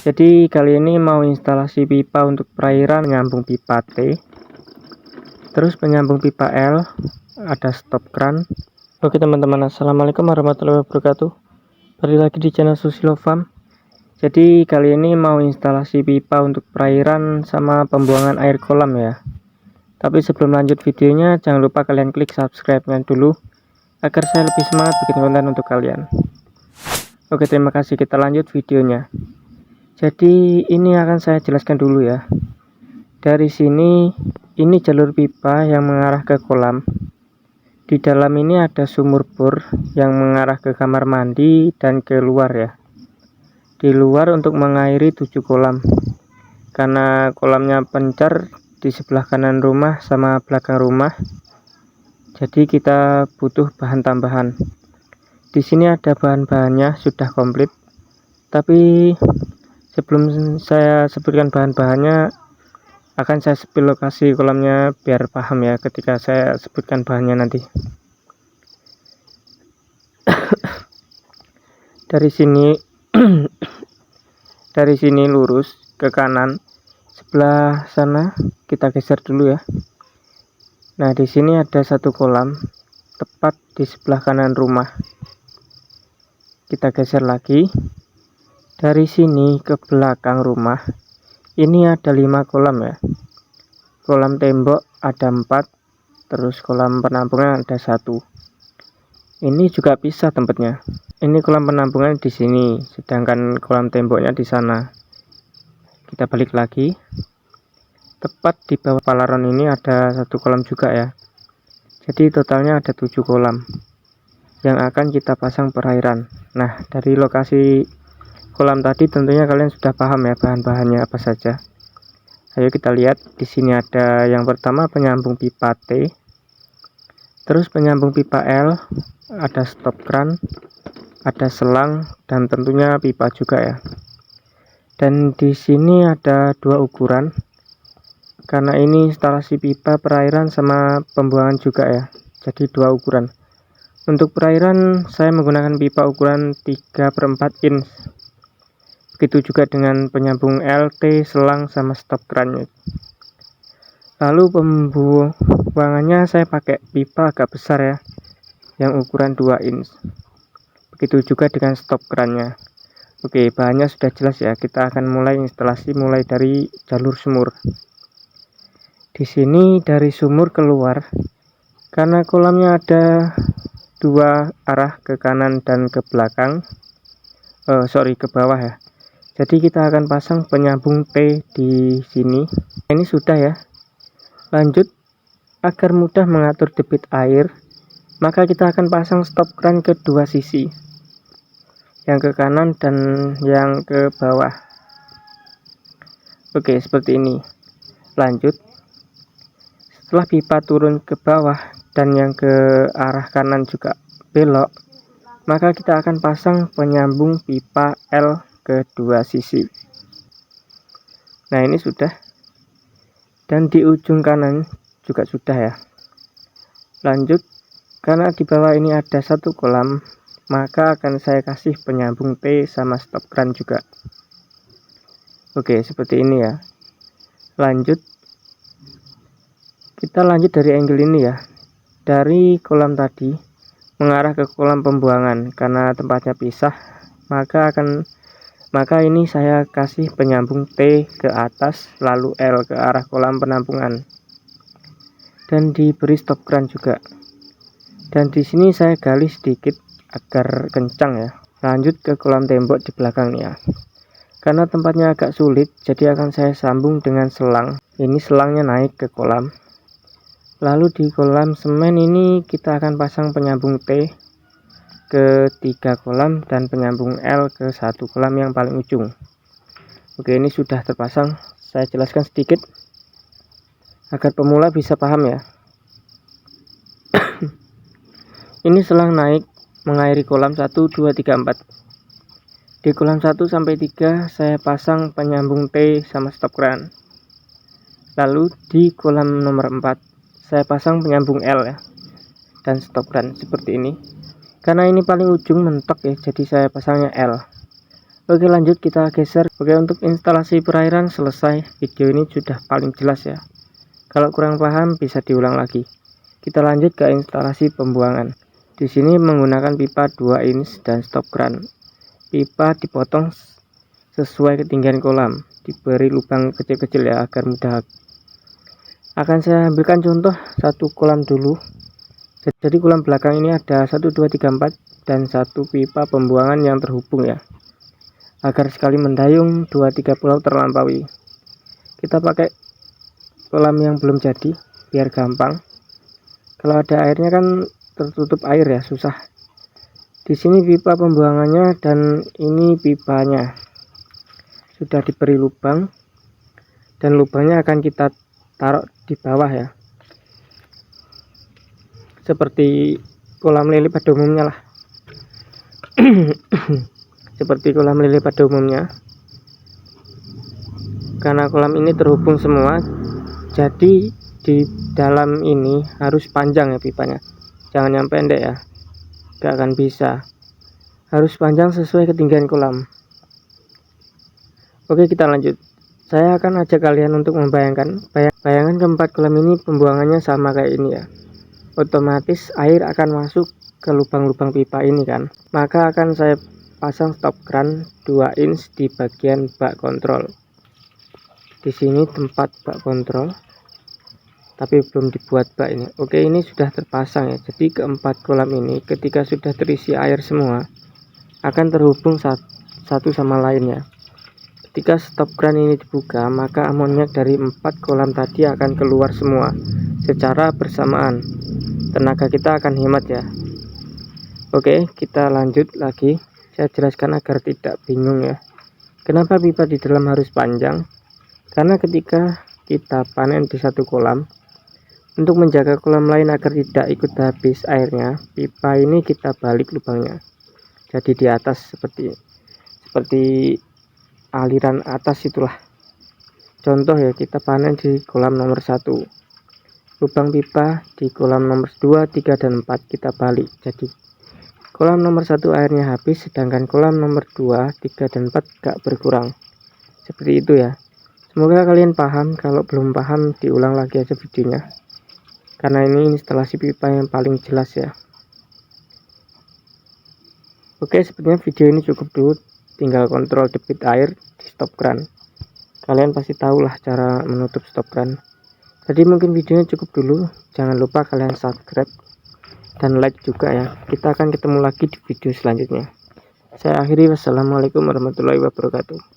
Jadi kali ini mau instalasi pipa untuk perairan, menyambung pipa T, terus penyambung pipa L, ada stop kran. Oke teman-teman, assalamualaikum warahmatullahi wabarakatuh. Balik lagi di channel Susilo Farm. Jadi kali ini mau instalasi pipa untuk perairan sama pembuangan air kolam ya. Tapi sebelum lanjut videonya, jangan lupa kalian klik subscribe-nya dulu agar saya lebih semangat bikin konten untuk kalian. Oke, terima kasih. Kita lanjut videonya. Jadi ini akan saya jelaskan dulu ya. Dari sini, ini jalur pipa yang mengarah ke kolam. Di dalam ini ada sumur bor yang mengarah ke kamar mandi dan ke luar ya. Di luar untuk mengairi 7 kolam. Karena kolamnya pencar di sebelah kanan rumah sama belakang rumah. Jadi kita butuh bahan tambahan. Di sini ada bahan-bahannya sudah komplit. Tapi sebelum saya sebutkan bahan-bahannya, akan saya spill lokasi kolamnya biar paham ya ketika saya sebutkan bahannya nanti. Dari sini dari sini lurus ke kanan, sebelah sana kita geser dulu ya. Nah, di sini ada satu kolam tepat di sebelah kanan rumah. Kita geser lagi. Dari sini ke belakang rumah, ini ada 5 kolam ya. Kolam tembok ada 4, terus kolam penampungan ada 1. Ini juga pisah tempatnya. Ini kolam penampungan di sini, sedangkan kolam temboknya di sana. Kita balik lagi. Tepat di bawah palaron ini ada 1 kolam juga ya. Jadi totalnya ada 7 kolam yang akan kita pasang perairan. Nah, dari lokasi kolam tadi tentunya kalian sudah paham ya bahan-bahannya apa saja. Ayo kita lihat. Di sini ada yang pertama penyambung pipa T, terus penyambung pipa L, ada stop kran, ada selang, dan tentunya pipa juga ya. Dan di sini ada 2 ukuran karena ini instalasi pipa perairan sama pembuangan juga ya. Jadi 2 ukuran. Untuk perairan saya menggunakan pipa ukuran 3/4 inch. Begitu juga dengan penyambung LT, selang, sama stop krannya. Lalu pembuangannya saya pakai pipa agak besar ya, yang ukuran 2 inch. Begitu juga dengan stop krannya. Oke, bahannya sudah jelas ya. Kita akan mulai instalasi mulai dari jalur sumur. Di sini dari sumur keluar, karena kolamnya ada 2 arah, ke kanan dan ke belakang. Ke bawah ya. Jadi kita akan pasang penyambung T di sini. Ini sudah ya. Lanjut, agar mudah mengatur debit air, maka kita akan pasang stop kran ke 2 sisi, yang ke kanan dan yang ke bawah. Oke, seperti ini. Lanjut, setelah pipa turun ke bawah dan yang ke arah kanan juga belok, maka kita akan pasang penyambung pipa L ke 2 sisi. Nah, ini sudah. Dan di ujung kanan juga sudah ya. Lanjut, karena di bawah ini ada 1 kolam, maka akan saya kasih penyambung T sama stop kran juga. Oke, seperti ini ya. Lanjut, kita lanjut dari angle ini ya. Dari kolam tadi mengarah ke kolam pembuangan, karena tempatnya pisah, maka ini saya kasih penyambung T ke atas, lalu L ke arah kolam penampungan, dan diberi stop kran juga. Dan di sini saya gali sedikit agar kencang ya. Lanjut ke kolam tembok di belakangnya. Karena tempatnya agak sulit, jadi akan saya sambung dengan selang. Ini selangnya naik ke kolam. Lalu di kolam semen ini kita akan pasang penyambung T ke 3 kolam dan penyambung L ke 1 kolam yang paling ujung. Oke, ini sudah terpasang. Saya jelaskan sedikit agar pemula bisa paham ya. Ini selang naik mengairi kolam 1, 2, 3, 4. Di kolam 1 sampai 3 saya pasang penyambung T sama stop kran. Lalu di kolam nomor 4 saya pasang penyambung L ya, dan stop kran seperti ini. Karena ini paling ujung mentok ya, jadi saya pasangnya L. Oke, lanjut kita geser. Oke, untuk instalasi perairan selesai. Video ini sudah paling jelas ya. Kalau kurang paham bisa diulang lagi. Kita lanjut ke instalasi pembuangan. Di sini menggunakan pipa 2 inch dan stop kran. Pipa dipotong sesuai ketinggian kolam, diberi lubang kecil-kecil ya agar mudah. Akan saya ambilkan contoh satu kolam dulu. Jadi kolam belakang ini ada 1 2 3 4 dan satu pipa pembuangan yang terhubung ya, agar sekali mendayung 2-3 pulau terlampaui. Kita pakai kolam yang belum jadi biar gampang. Kalau ada airnya kan tertutup air ya, susah. Di sini pipa pembuangannya dan ini pipanya sudah diberi lubang, dan lubangnya akan kita taruh di bawah ya, seperti kolam lele pada umumnya lah. Seperti kolam lele pada umumnya. Karena kolam ini terhubung semua, jadi di dalam ini harus panjang ya pipanya, jangan yang pendek ya, gak akan bisa. Harus panjang sesuai ketinggian kolam. Oke, kita lanjut. Saya akan ajak kalian untuk membayangkan, bayangkan keempat kolam ini pembuangannya sama kayak ini ya. Otomatis air akan masuk ke lubang-lubang pipa ini kan. Maka akan saya pasang stop kran 2 inch di bagian bak kontrol. Di sini tempat bak kontrol, tapi belum dibuat bak ini. Oke, ini sudah terpasang ya. Jadi keempat kolam ini ketika sudah terisi air semua akan terhubung satu sama lainnya. Ketika stop kran ini dibuka, maka amoniak dari 4 kolam tadi akan keluar semua secara bersamaan. Tenaga kita akan hemat ya. Oke, kita lanjut lagi. Saya jelaskan agar tidak bingung ya. Kenapa pipa di dalam harus panjang? Karena ketika kita panen di satu kolam, untuk menjaga kolam lain agar tidak ikut habis airnya, pipa ini kita balik lubangnya. Jadi di atas seperti aliran atas itulah. Contoh ya, kita panen di kolam nomor 1, lubang pipa di kolam nomor 2, 3, dan 4 kita balik. Jadi kolam nomor 1 airnya habis, sedangkan kolam nomor 2, 3, dan 4 gak berkurang. Seperti itu ya. Semoga kalian paham. Kalau belum paham diulang lagi aja videonya, karena ini instalasi pipa yang paling jelas ya. Oke, sepertinya video ini cukup dulu. Tinggal kontrol debit air di stop kran. Kalian pasti tahulah cara menutup stop kran. Jadi mungkin videonya cukup dulu. Jangan lupa kalian subscribe dan like juga ya. Kita akan ketemu lagi di video selanjutnya. Saya akhiri, wassalamualaikum warahmatullahi wabarakatuh.